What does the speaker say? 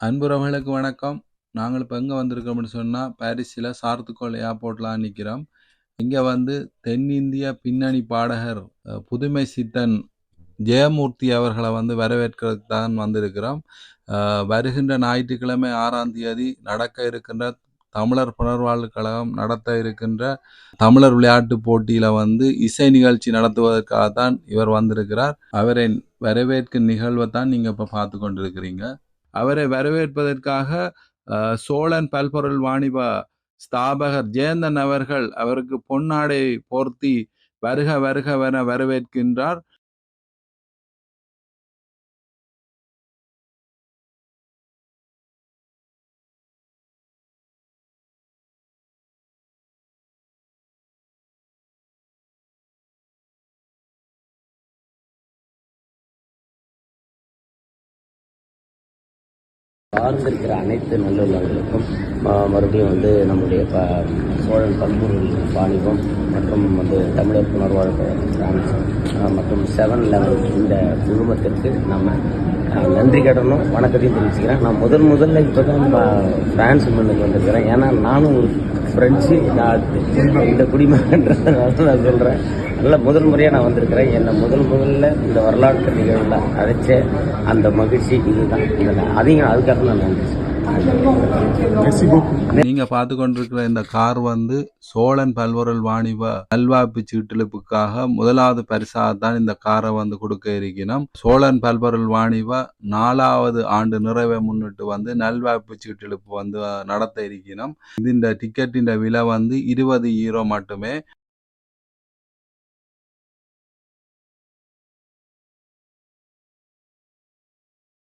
அன்புறவர்களுக்கு வணக்கம். நாங்கள் இப்ப எங்க வந்திருக்கோம்னு சொன்னா, பாரிஸ்ல சார்துகோல் ஏர்போர்ட்ல நிக்கிறோம். இங்க வந்து தென்னிந்திய பின்னணி பாடகர் புதுமை சித்தன் ஜெயமூர்த்தி அவர்கள வந்து வரவேற்கிறதுக்கு தான் வந்திருக்கிறோம். வருகின்ற ஞாயிற்றுக்கிழமை 6ஆம் தேதி நடக்க இருக்கின்ற தமிழர் புனர்வாழ்வு கழகம் நடத்த இருக்கின்ற தமிழர் விளையாட்டு போட்டியில வந்து இசை நிகழ்ச்சி நடத்துவதற்காக தான் இவர் வந்திருக்கிறார். அவரின் வரவேற்கும் நிகழ்வை தான் நீங்க இப்ப பார்த்து கொண்டிருக்கிறீங்க. அவரை வரவேற்பதற்காக சோழன் பல்பொருள் வாணிப ஸ்தாபகர் ஜெயந்தன் அவர்கள் அவருக்கு பொன்னாடை போர்த்தி வருக வருகவென வரவேற்கின்றார். சார்ந்திருக்கிற அனைத்து நல்லுள்ளவர்களுக்கும் மறுபடியும் வந்து நம்முடைய சோழன் பல்பொருள் வாணிபம் மற்றும் வந்து தமிழர் புனர்வாழ்வு மற்றும் 7-11 இந்த குழுமத்திற்கு நம்ம நன்றி கடனும் வணக்கத்தையும் தெரிவிச்சுக்கிறேன். நான் முதல்ல இப்போ தான் பிரான்ஸ் மண்ணுக்கு வந்திருக்கிறேன். ஏன்னா நானும் ஒரு ஃப்ரெண்ட்ஸு இந்த குடிமகன்றதுனால நான் சொல்கிறேன். நல்ல முதல் முறையாக நான் வந்திருக்கிறேன். என்னை முதல்ல இந்த வரலாற்று நிகழ்வில் அழைச்ச அந்த மகிழ்ச்சி இதுதான். அதையும் அதுக்காக நான் நன்றி சொல்றேன். நீங்க பார்த்து கொண்டிருக்கிற இந்த கார் வந்து சோழன் பல்பொருள் வாணிப நல்வாழ்வு சீட்டெழுப்புக்காக முதலாவது பரிசாக தான் இந்த காரை வந்து கொடுக்க இருக்கணும். சோழன் பல்பொருள் வாணிப 4வது ஆண்டு நிறைவை முன்னிட்டு வந்து நல்வாழ்வு சீட்டெழுப்பு வந்து நடத்த இருக்கணும். இந்த டிக்கெட்டின் விலை வந்து 20 யூரோ மட்டுமே.